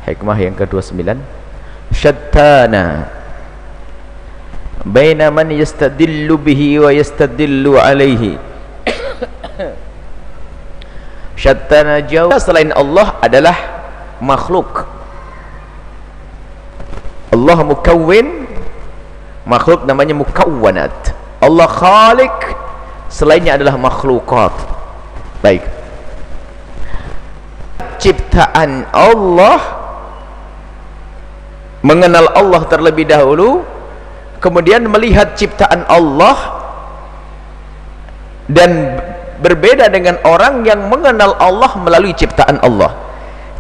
Hikmah yang ke-29, syattana baina man yastadillu bihi wa yastadillu alaihi. Syattana jauh selain Allah adalah makhluk. Allah mukawwin, makhluk namanya mukawwanat. Allah khalik, selainnya adalah makhlukat. Baik, ciptaan Allah, mengenal Allah terlebih dahulu, kemudian melihat ciptaan Allah, dan berbeda dengan orang yang mengenal Allah melalui ciptaan Allah.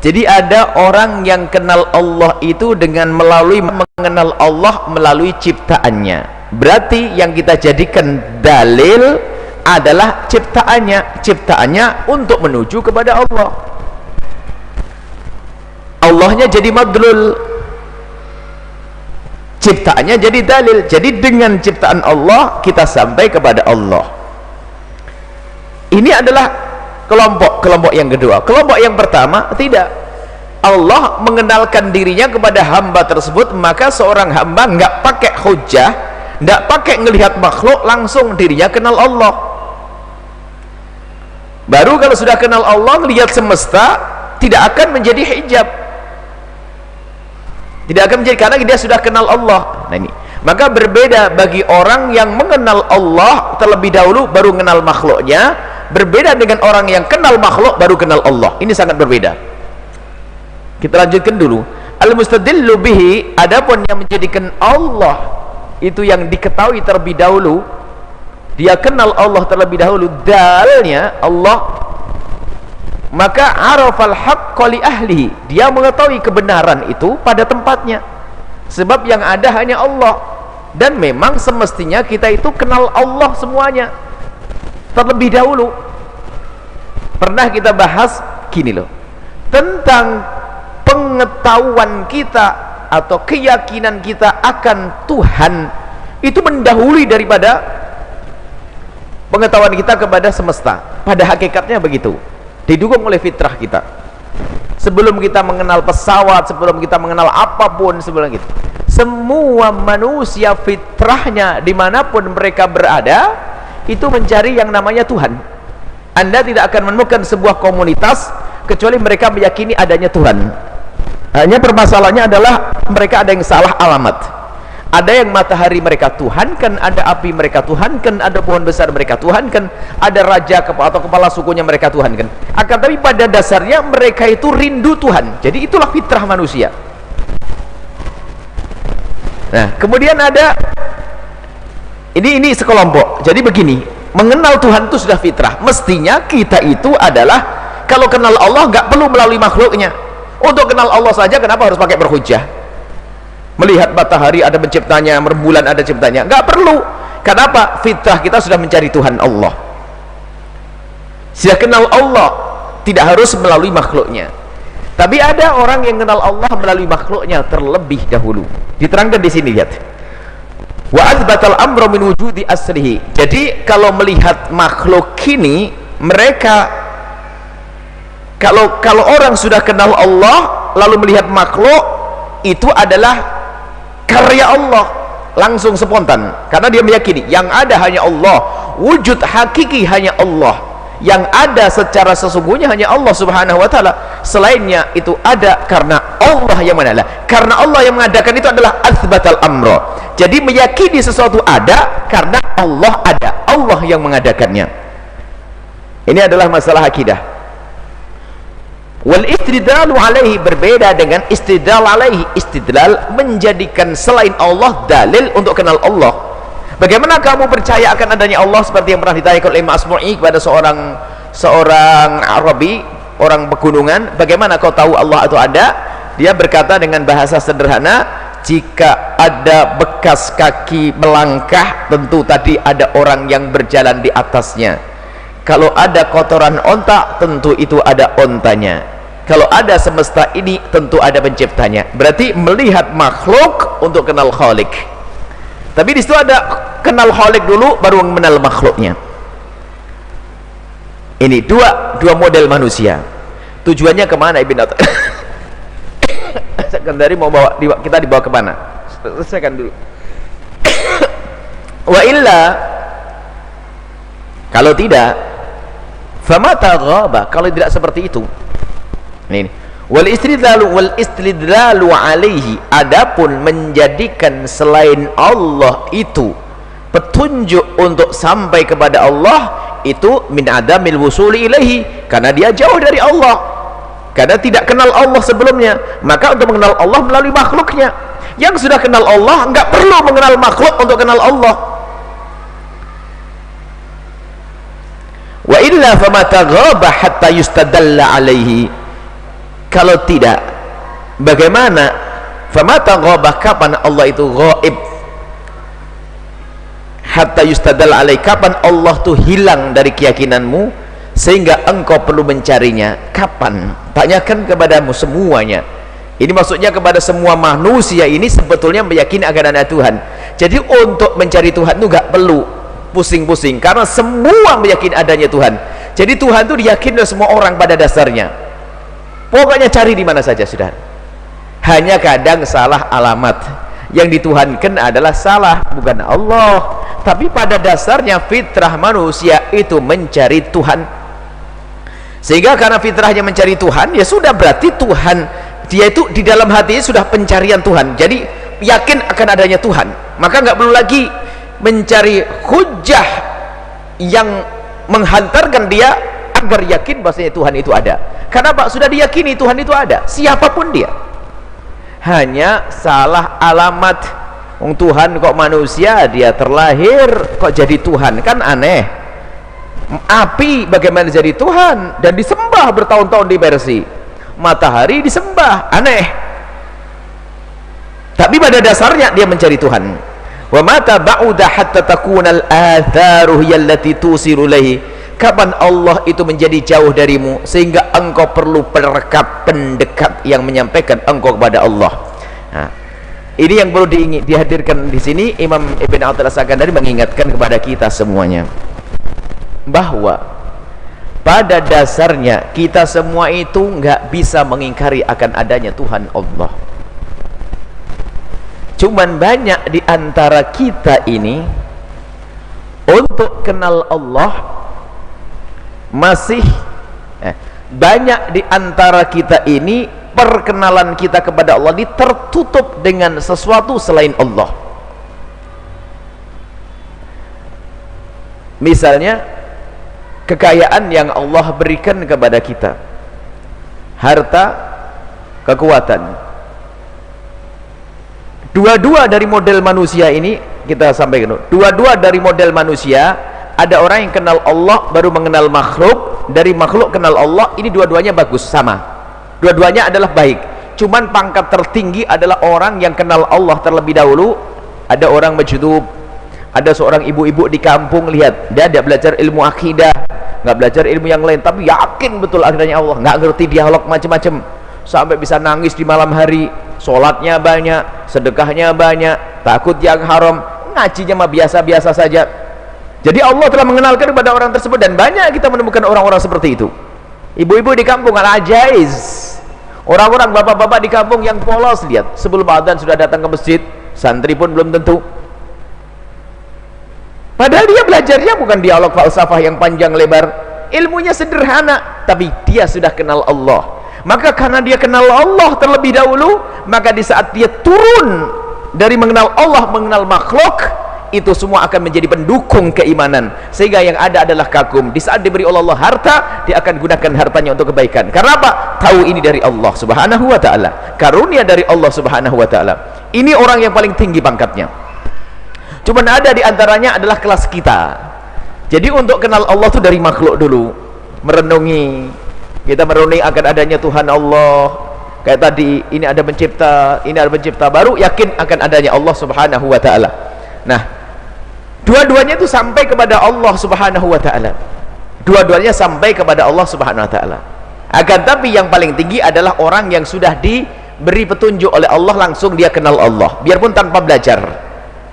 Jadi ada orang yang kenal Allah itu dengan mengenal Allah melalui ciptaannya. Berarti yang kita jadikan dalil adalah ciptaannya untuk menuju kepada Allah. Allahnya jadi madlul, ciptaannya jadi dalil. Jadi dengan ciptaan Allah kita sampai kepada Allah. Ini adalah kelompok yang kedua. Kelompok yang pertama, tidak. Allah mengenalkan dirinya kepada hamba tersebut, maka seorang hamba nggak pakai hujah, nggak pakai ngelihat makhluk, langsung dirinya kenal Allah. Baru kalau sudah kenal Allah, melihat semesta, tidak akan menjadi hijab, tidak akan menjadi, karena dia sudah kenal Allah. Nah ini, maka berbeda bagi orang yang mengenal Allah terlebih dahulu baru mengenal makhluknya, berbeda dengan orang yang kenal makhluk baru kenal Allah. Ini sangat berbeda. Kita lanjutkan dulu. Al-mustadillu bihi, adapun yang menjadikan Allah itu yang diketahui terlebih dahulu, dia kenal Allah terlebih dahulu, dalnya Allah, maka arafal haqqa li ahlihi, dia mengetahui kebenaran itu pada tempatnya, sebab yang ada hanya Allah. Dan memang semestinya kita itu kenal Allah semuanya terlebih dahulu. Pernah kita bahas gini loh, tentang pengetahuan kita atau keyakinan kita akan Tuhan itu mendahului daripada pengetahuan kita kepada semesta. Pada hakikatnya begitu, didukung oleh fitrah kita. Sebelum kita mengenal pesawat, sebelum kita mengenal apapun, sebelum itu, semua manusia fitrahnya dimanapun mereka berada itu mencari yang namanya Tuhan. Anda tidak akan menemukan sebuah komunitas kecuali mereka meyakini adanya Tuhan. Hanya permasalahannya adalah mereka ada yang salah alamat. Ada yang matahari mereka tuhankan, ada api mereka tuhankan, ada pohon besar mereka tuhankan, ada raja atau kepala sukunya mereka tuhankan. Akan tapi pada dasarnya mereka itu rindu Tuhan. Jadi itulah fitrah manusia. Nah, kemudian ada ini sekelompok. Jadi begini, mengenal Tuhan itu sudah fitrah. Mestinya kita itu adalah, kalau kenal Allah nggak perlu melalui makhluknya. Untuk kenal Allah saja kenapa harus pakai berhujjah? Melihat matahari ada penciptanya, rembulan ada ciptanya, nggak perlu. Kenapa? Fitrah kita sudah mencari Tuhan Allah. Sudah kenal Allah, tidak harus melalui makhluknya. Tapi ada orang yang kenal Allah melalui makhluknya terlebih dahulu. Diterangkan di sini, lihat. Wa azbatal amra min wujudi aslihi. Jadi kalau melihat makhluk ini, mereka kalau orang sudah kenal Allah lalu melihat makhluk, itu adalah karya Allah, langsung spontan, karena dia meyakini yang ada hanya Allah, wujud hakiki hanya Allah, yang ada secara sesungguhnya hanya Allah subhanahu wa ta'ala. Selainnya itu ada karena Allah yang mana, karena Allah yang mengadakan itu adalah azbatal amro. Jadi meyakini sesuatu ada karena Allah ada, Allah yang mengadakannya. Ini adalah masalah akidah. Wal istidlalu alaihi, berbeda dengan istidlal alaihi. Istidlal menjadikan selain Allah dalil untuk kenal Allah. Bagaimana kamu percaya akan adanya Allah? Seperti yang pernah ditanyakan oleh Masmu'i kepada seorang Arabi, orang pegunungan, bagaimana kau tahu Allah itu ada? Dia berkata dengan bahasa sederhana, jika ada bekas kaki melangkah, tentu tadi ada orang yang berjalan di atasnya. Kalau ada kotoran onta, tentu itu ada ontanya. Kalau ada semesta ini, tentu ada penciptanya. Berarti melihat makhluk untuk kenal khalik. Tapi di situ ada kenal khalik dulu, baru mengenal makhluknya. Ini dua model manusia. Tujuannya kemana Ibn lihatkan dari mau kita dibawa kemana. Selesaikan dulu. Wa illa, kalau tidak, famata ghaba, kalau tidak seperti itu. Ini wal istidlalu alaihi, adapun menjadikan selain Allah itu petunjuk untuk sampai kepada Allah, itu min adamil wusuli ilaihi, karena dia jauh dari Allah, karena tidak kenal Allah sebelumnya. Maka untuk mengenal Allah melalui makhluknya. Yang sudah kenal Allah enggak perlu mengenal makhluk untuk kenal Allah. Wa illa famata ghaba hatta yustadalla alaihi, kalau tidak, bagaimana? Famata ghaba, kapan Allah itu ghaib? Hatta yustadalla alaihi, kapan Allah tuh hilang dari keyakinanmu sehingga engkau perlu mencarinya? Kapan? Tanyakan kepadamu semuanya. Ini maksudnya kepada semua manusia ini sebetulnya meyakini akan ada Tuhan. Jadi untuk mencari Tuhan itu enggak perlu pusing-pusing, karena semua meyakini adanya Tuhan. Jadi Tuhan itu diyakini oleh semua orang pada dasarnya. Pokoknya cari di mana saja sudah. Hanya kadang salah alamat. Yang dituhankan adalah salah, bukan Allah. Tapi pada dasarnya fitrah manusia itu mencari Tuhan. Sehingga karena fitrahnya mencari Tuhan, ya sudah, berarti Tuhan dia itu di dalam hatinya sudah pencarian Tuhan. Jadi yakin akan adanya Tuhan. Maka nggak perlu lagi mencari hujah yang menghantarkan dia agar yakin bahwasanya Tuhan itu ada. Karena Pak sudah diyakini Tuhan itu ada, siapapun dia. Hanya salah alamat. Tuhan kok manusia, dia terlahir kok jadi Tuhan, kan aneh. Api bagaimana jadi Tuhan dan disembah bertahun-tahun di Persia. Matahari disembah, aneh. Tapi pada dasarnya dia mencari Tuhan. Wa mata ba'uda hatta takuna al-atharu hiya allati tusiru ilaihi, kapan Allah itu menjadi jauh darimu sehingga engkau perlu perekat pendekat yang menyampaikan engkau kepada Allah. Nah, ini yang perlu dihadirkan di sini. Imam Ibn Athaillah As-Sakandari mengingatkan kepada kita semuanya bahwa pada dasarnya kita semua itu nggak bisa mengingkari akan adanya Tuhan Allah. Cuman banyak di antara kita ini untuk kenal Allah masih banyak di antara kita ini perkenalan kita kepada Allah ini tertutup dengan sesuatu selain Allah. Misalnya kekayaan yang Allah berikan kepada kita, harta, kekuatan, dua-dua dari model manusia ini kita sampaikan. Dua-dua dari model manusia, ada orang yang kenal Allah baru mengenal makhluk, dari makhluk kenal Allah, ini dua-duanya bagus, sama, dua-duanya adalah baik. Cuman pangkat tertinggi adalah orang yang kenal Allah terlebih dahulu. Ada orang majdub, ada seorang ibu-ibu di kampung, lihat dia tidak belajar ilmu akidah, nggak belajar ilmu yang lain, tapi yakin betul adanya Allah, nggak ngerti dialog macam-macam, sampai bisa nangis di malam hari, sholatnya banyak, sedekahnya banyak, takut yang haram, ngajinya mah biasa-biasa saja. Jadi Allah telah mengenalkan kepada orang tersebut, dan banyak kita menemukan orang-orang seperti itu. Ibu-ibu di kampung al-ajaiz, orang-orang bapak-bapak di kampung yang polos, lihat sebelum adzan sudah datang ke masjid, santri pun belum tentu. Padahal dia belajarnya bukan dialog falsafah yang panjang lebar, ilmunya sederhana, tapi dia sudah kenal Allah. Maka karena dia kenal Allah terlebih dahulu, maka di saat dia turun dari mengenal Allah, mengenal makhluk, itu semua akan menjadi pendukung keimanan, sehingga yang ada adalah kagum. Di saat diberi oleh Allah harta, dia akan gunakan hartanya untuk kebaikan. Karena apa? Tahu ini dari Allah Subhanahu wa ta'ala, karunia dari Allah Subhanahu wa ta'ala. Ini orang yang paling tinggi pangkatnya. Cuman ada di antaranya adalah kelas kita. Jadi untuk kenal Allah itu dari makhluk dulu, merenungi. Kita merenungi akan adanya Tuhan Allah. Kayak tadi, ini ada pencipta, ini ada pencipta, baru yakin akan adanya Allah Subhanahu wa ta'ala. Nah, dua-duanya itu sampai kepada Allah Subhanahu wa ta'ala. Dua-duanya sampai kepada Allah Subhanahu wa ta'ala. Akan tapi yang paling tinggi adalah orang yang sudah diberi petunjuk oleh Allah, langsung dia kenal Allah, biarpun tanpa belajar.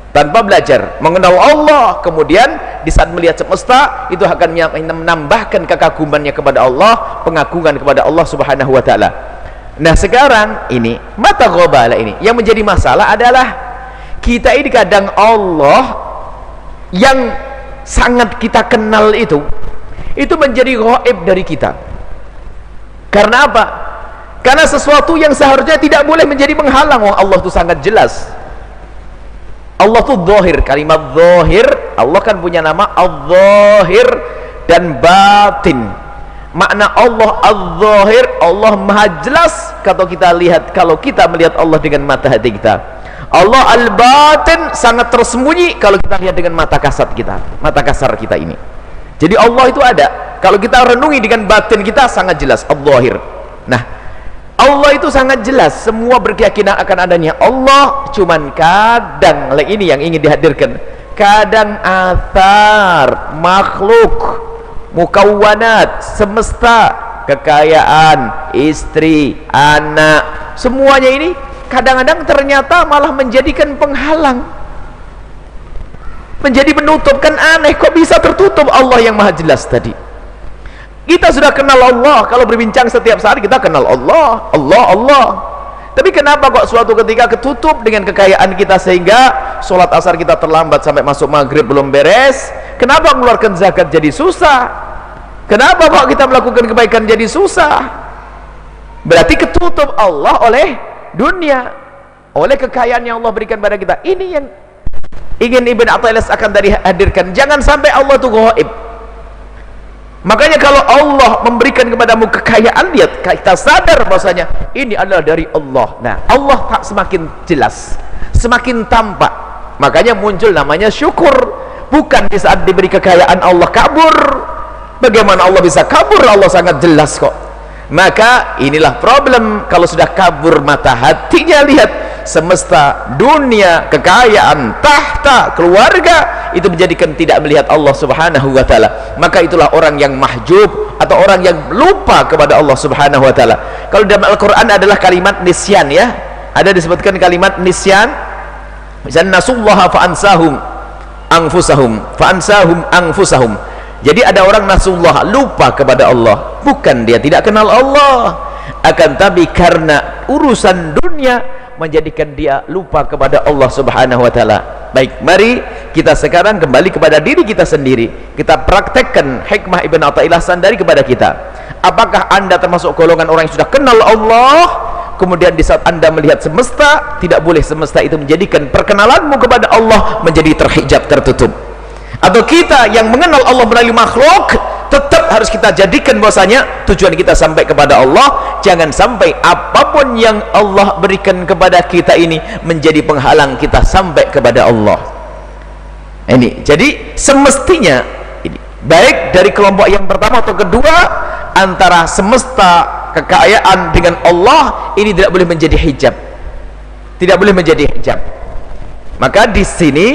Tanpa belajar mengenal Allah, kemudian di saat melihat semesta itu akan menambahkan kekagumannya kepada Allah, pengagungan kepada Allah Subhanahu wa ta'ala. Nah sekarang ini mata ghobala ini yang menjadi masalah adalah kita ini kadang Allah yang sangat kita kenal itu menjadi ghaib dari kita. Karena apa? Karena sesuatu yang seharusnya tidak boleh menjadi penghalang. Wong Allah itu sangat jelas. Allah itu zahir, kalimat zahir, Allah kan punya nama al-zahir dan batin. Makna Allah al-zahir, Allah maha jelas kalau kita melihat Allah dengan mata hati kita. Allah al-batin, sangat tersembunyi kalau kita lihat dengan mata kasar kita ini. Jadi Allah itu ada, kalau kita renungi dengan batin kita sangat jelas al-zahir. Nah, Allah itu sangat jelas, semua berkeyakinan akan adanya Allah. Cuman kadang, ini yang ingin dihadirkan, kadang athar makhluk, mukawwanat, semesta, kekayaan, istri, anak, semuanya ini kadang-kadang ternyata malah menjadikan penghalang, menjadi penutup. Kan aneh, kok bisa tertutup Allah yang maha jelas tadi. Kita sudah kenal Allah, kalau berbincang setiap saat kita kenal Allah, Allah. Tapi kenapa kok suatu ketika ketutup dengan kekayaan kita sehingga sholat asar kita terlambat sampai masuk maghrib belum beres? Kenapa mengeluarkan zakat jadi susah? Kenapa kok kita melakukan kebaikan jadi susah? Berarti ketutup Allah oleh dunia, oleh kekayaan yang Allah berikan pada kita. Ini yang ingin Ibn Athaillah akan tadi hadirkan. Jangan sampai Allah itu ghaib. Makanya kalau Allah memberikan kepadamu kekayaan, lihat, kita sadar bahwasanya ini adalah dari Allah. Nah, Allah tak semakin jelas, semakin tampak. Makanya muncul namanya syukur. Bukan di saat diberi kekayaan Allah kabur. Bagaimana Allah bisa kabur? Allah sangat jelas kok. Maka inilah problem kalau sudah kabur mata hatinya. Lihat, semesta, dunia, kekayaan, tahta, keluarga, itu menjadikan tidak melihat Allah subhanahu wa ta'ala. Maka itulah orang yang mahjub, atau orang yang lupa kepada Allah subhanahu wa ta'ala. Kalau dalam Al-Quran adalah kalimat nisyan, ya, ada disebutkan kalimat nisyan. Misalnya nasullaha fa'ansahum anfusahum. Jadi ada orang nasullah, lupa kepada Allah, bukan dia tidak kenal Allah, akan tapi karena urusan dunia menjadikan dia lupa kepada Allah subhanahu wa ta'ala. Baik, mari kita sekarang kembali kepada diri kita sendiri. Kita praktekkan hikmah Ibn Athaillah Sandari kepada kita. Apakah anda termasuk golongan orang yang sudah kenal Allah, kemudian di saat anda melihat semesta, tidak boleh semesta itu menjadikan perkenalanmu kepada Allah menjadi terhijab, tertutup? Atau kita yang mengenal Allah melalui makhluk, tetap harus kita jadikan bahwasanya tujuan kita sampai kepada Allah. Jangan sampai apapun yang Allah berikan kepada kita ini menjadi penghalang kita sampai kepada Allah. Ini jadi semestinya ini, baik dari kelompok yang pertama atau kedua, antara semesta, kekayaan dengan Allah ini tidak boleh menjadi hijab, tidak boleh menjadi hijab. Maka di sini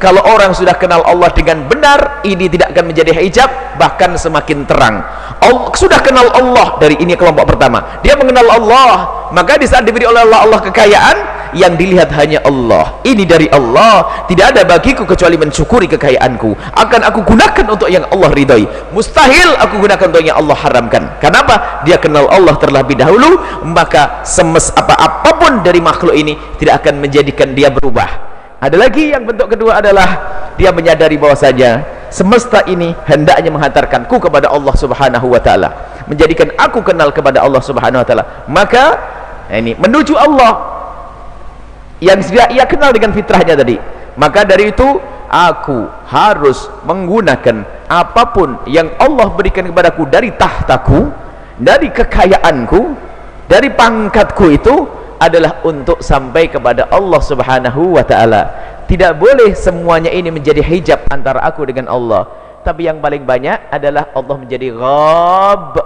kalau orang sudah kenal Allah dengan benar, ini tidak akan menjadi hijab, bahkan semakin terang. Sudah kenal Allah, dari ini kelompok pertama, dia mengenal Allah, maka di saat diberi oleh Allah kekayaan, yang dilihat hanya Allah. Ini dari Allah, tidak ada bagiku kecuali mensyukuri kekayaanku. Akan aku gunakan untuk yang Allah ridhai, mustahil aku gunakan untuk yang Allah haramkan. Kenapa? Dia kenal Allah terlebih dahulu, maka apapun dari makhluk ini tidak akan menjadikan dia berubah. Ada lagi yang bentuk kedua adalah dia menyadari bahwasanya semesta ini hendaknya menghantarkanku kepada Allah subhanahu wa ta'ala, menjadikan aku kenal kepada Allah subhanahu wa ta'ala. Maka ini menuju Allah yang sudah ia kenal dengan fitrahnya tadi. Maka dari itu aku harus menggunakan apapun yang Allah berikan kepadaku dari tahtaku, dari kekayaanku, dari pangkatku, itu adalah untuk sampai kepada Allah subhanahu wa ta'ala. Tidak boleh semuanya ini menjadi hijab antara aku dengan Allah. Tapi yang paling banyak adalah Allah menjadi ghab,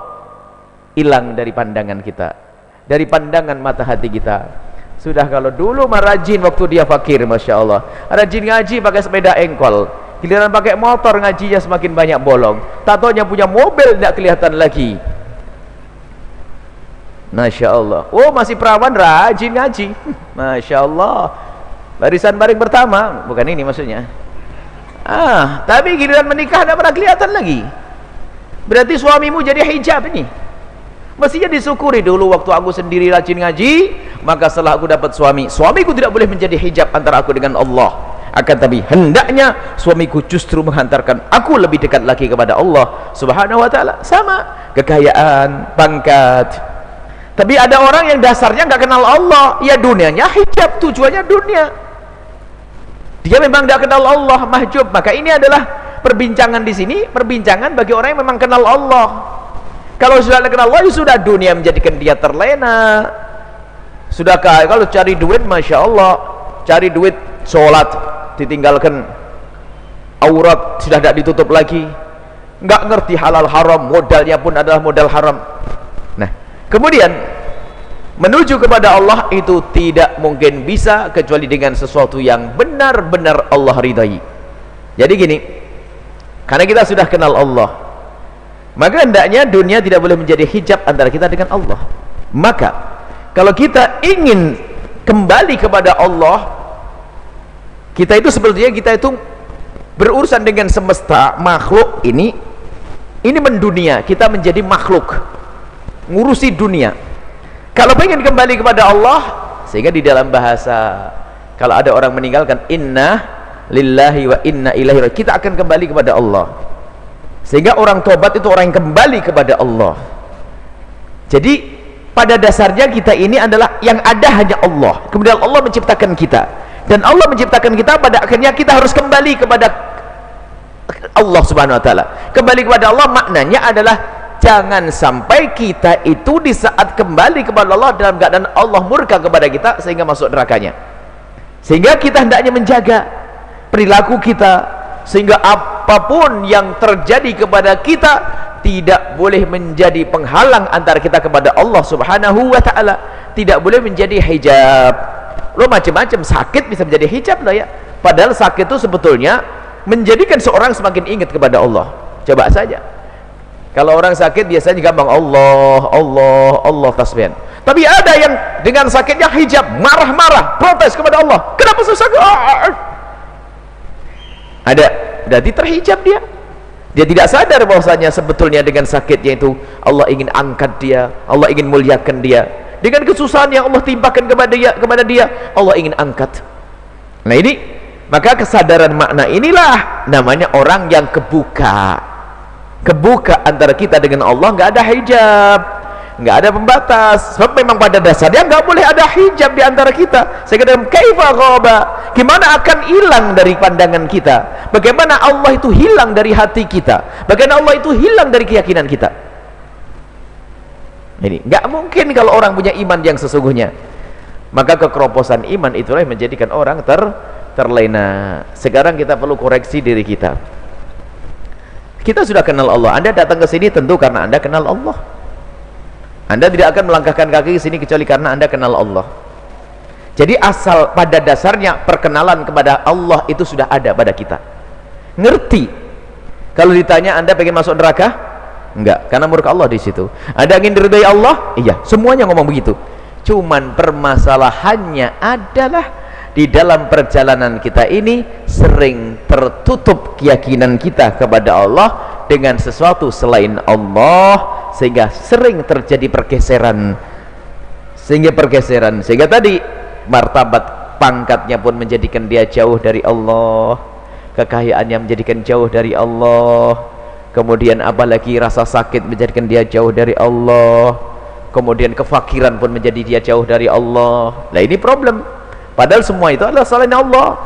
hilang dari pandangan kita, dari pandangan mata hati kita. Sudah kalau dulu rajin waktu dia fakir, masya Allah, rajin ngaji pakai sepeda engkol, giliran pakai motor ngajinya semakin banyak bolong, tatonya punya mobil tidak kelihatan lagi. Masya Allah. Oh, masih perawan rajin ngaji, masya Allah, barisan baring pertama, bukan ini maksudnya. Tapi giliran menikah tidak pernah kelihatan lagi. Berarti suamimu jadi hijab ini. Mestinya disyukuri dulu waktu aku sendiri rajin ngaji, maka setelah aku dapat suamiku tidak boleh menjadi hijab antara aku dengan Allah. Akan tapi hendaknya suamiku justru menghantarkan aku lebih dekat lagi kepada Allah Subhanahu wa ta'ala. Sama kekayaan, pangkat. Tapi ada orang yang dasarnya nggak kenal Allah, ya dunianya hijab, tujuannya dunia. Dia memang tidak kenal Allah, mahjub. Maka ini adalah perbincangan di sini, perbincangan bagi orang yang memang kenal Allah. Kalau sudah kenal Allah, ya sudah, dunia menjadikan dia terlena. Sudahkah kalau cari duit, masya Allah, cari duit, sholat ditinggalkan, aurat sudah tidak ditutup lagi, nggak ngerti halal haram, modalnya pun adalah modal haram. Nah, kemudian menuju kepada Allah itu tidak mungkin bisa kecuali dengan sesuatu yang benar-benar Allah ridai. Jadi gini, karena kita sudah kenal Allah, maka hendaknya dunia tidak boleh menjadi hijab antara kita dengan Allah. Maka kalau kita ingin kembali kepada Allah, kita itu sebetulnya kita itu berurusan dengan semesta, makhluk ini mendunia, kita menjadi makhluk, ngurusi dunia. Kalau ingin kembali kepada Allah, sehingga di dalam bahasa kalau ada orang meninggalkan inna lillahi wa inna ilaihi raji'un, kita akan kembali kepada Allah. Sehingga orang tobat itu orang yang kembali kepada Allah. Jadi pada dasarnya kita ini adalah yang ada hanya Allah. Kemudian Allah menciptakan kita. Dan Allah menciptakan kita, pada akhirnya kita harus kembali kepada Allah Subhanahu wa ta'ala. Kembali kepada Allah maknanya adalah jangan sampai kita itu di saat kembali kepada Allah dalam keadaan Allah murka kepada kita sehingga masuk nerakanya. Sehingga kita hendaknya menjaga perilaku kita, sehingga apapun yang terjadi kepada kita tidak boleh menjadi penghalang antara kita kepada Allah Subhanahu wa ta'ala. Tidak boleh menjadi hijab. Lo macam-macam sakit bisa menjadi hijab loh ya. Padahal sakit itu sebetulnya menjadikan seorang semakin ingat kepada Allah. Coba saja. Kalau orang sakit biasanya gampang Allah, Allah, Allah tasbihan. Tapi ada yang dengan sakitnya hijab, marah-marah, protes kepada Allah. Kenapa saya sakit? Ada, berarti terhijab dia. Dia tidak sadar bahwasanya sebetulnya dengan sakitnya itu Allah ingin angkat dia, Allah ingin muliakan dia. Dengan kesusahan yang Allah timpakan kepada dia, Allah ingin angkat. Nah ini, maka kesadaran makna inilah namanya orang yang kebuka. Kebuka antara kita dengan Allah, nggak ada hijab, nggak ada pembatas. Sebab memang pada dasarnya nggak boleh ada hijab di antara kita. Sehingga dalam kaifa ghaba, gimana akan hilang dari pandangan kita? Bagaimana Allah itu hilang dari hati kita? Bagaimana Allah itu hilang dari keyakinan kita? Ini nggak mungkin kalau orang punya iman yang sesungguhnya. Maka kekeroposan iman itulah yang menjadikan orang terlena. Sekarang kita perlu koreksi diri kita. Kita sudah kenal Allah. Anda datang ke sini tentu karena Anda kenal Allah. Anda tidak akan melangkahkan kaki ke sini kecuali karena Anda kenal Allah. Jadi asal pada dasarnya perkenalan kepada Allah itu sudah ada pada kita. Ngerti. Kalau ditanya Anda pengen masuk neraka? Enggak, karena murka Allah di situ. Ada ingin diridai Allah? Iya, semuanya ngomong begitu. Cuman permasalahannya adalah di dalam perjalanan kita ini sering tertutup keyakinan kita kepada Allah dengan sesuatu selain Allah, sehingga sering terjadi pergeseran. Sehingga tadi martabat pangkatnya pun menjadikan dia jauh dari Allah, kekayaannya menjadikan jauh dari Allah. Kemudian apalagi rasa sakit menjadikan dia jauh dari Allah. Kemudian kefakiran pun menjadi dia jauh dari Allah. Nah ini problem. Padahal semua itu adalah selain Allah.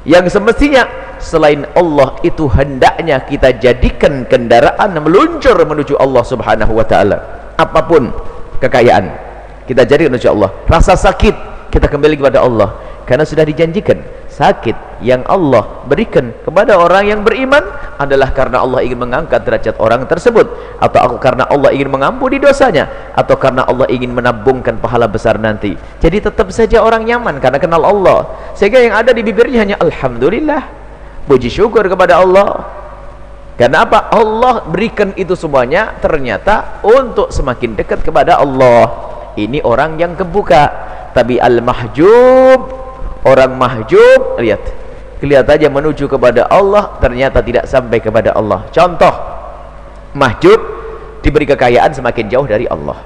Yang semestinya selain Allah itu hendaknya kita jadikan kendaraan meluncur menuju Allah Subhanahu wa ta'ala. Apapun kekayaan kita jadikan menuju Allah. Rasa sakit kita kembali kepada Allah, karena sudah dijanjikan sakit yang Allah berikan kepada orang yang beriman adalah karena Allah ingin mengangkat derajat orang tersebut, atau karena Allah ingin mengampuni dosanya, atau karena Allah ingin menabungkan pahala besar nanti. Jadi tetap saja orang nyaman karena kenal Allah, sehingga yang ada di bibirnya hanya alhamdulillah, puji syukur kepada Allah. Karena apa? Allah berikan itu semuanya ternyata untuk semakin dekat kepada Allah. Ini orang yang kebuka. Tapi al-mahjub, orang mahjub, lihat, kelihatan aja menuju kepada Allah, ternyata tidak sampai kepada Allah. Contoh mahjub, diberi kekayaan semakin jauh dari Allah,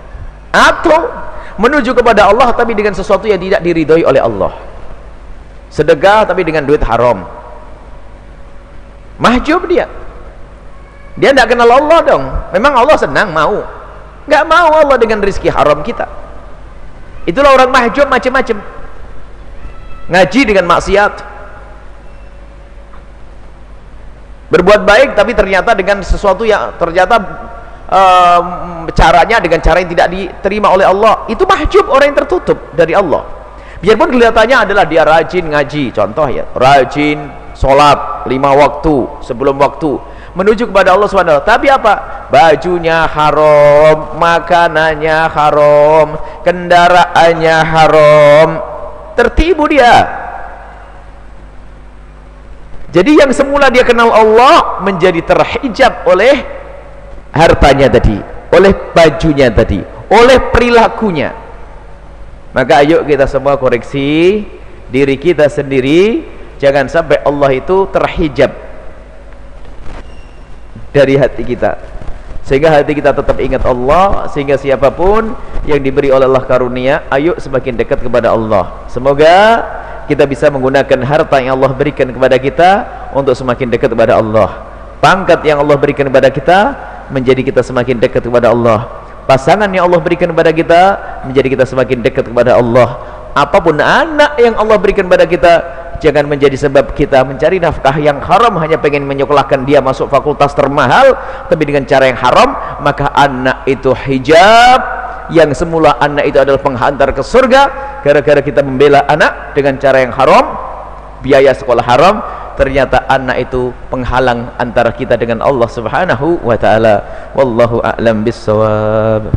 atau menuju kepada Allah tapi dengan sesuatu yang tidak diridhoi oleh Allah. Sedekah tapi dengan duit haram, mahjub dia tidak kenal Allah dong. Memang Allah senang? Mau? Nggak mau Allah dengan rezeki haram kita. Itulah orang mahjub macam-macam. Ngaji dengan maksiat, berbuat baik tapi ternyata dengan sesuatu yang ternyata caranya dengan cara yang tidak diterima oleh Allah. Itu mahjub, orang yang tertutup dari Allah. Biarpun kelihatannya adalah dia rajin ngaji, contoh ya, rajin sholat 5 waktu sebelum waktu, menuju kepada Allah SWT, tapi apa? Bajunya haram, makanannya haram, kendaraannya haram, tertipu dia. Jadi yang semula dia kenal Allah menjadi terhijab oleh hartanya tadi, oleh bajunya tadi, oleh perilakunya. Maka ayo kita semua koreksi diri kita sendiri, jangan sampai Allah itu terhijab dari hati kita, sehingga hati kita tetap ingat Allah, sehingga siapapun yang diberi oleh Allah karunia, ayo semakin dekat kepada Allah. Semoga kita bisa menggunakan harta yang Allah berikan kepada kita untuk semakin dekat kepada Allah. Pangkat yang Allah berikan kepada kita menjadi kita semakin dekat kepada Allah. Pasangan yang Allah berikan kepada kita menjadi kita semakin dekat kepada Allah. Apapun anak yang Allah berikan kepada kita, jangan menjadi sebab kita mencari nafkah yang haram, hanya pengen menyekolahkan dia masuk fakultas termahal tapi dengan cara yang haram. Maka anak itu hijab, yang semula anak itu adalah penghantar ke surga, gara-gara kita membela anak dengan cara yang haram, biaya sekolah haram, ternyata anak itu penghalang antara kita dengan Allah Subhanahu wa ta'ala. Wallahu a'lam bissawab.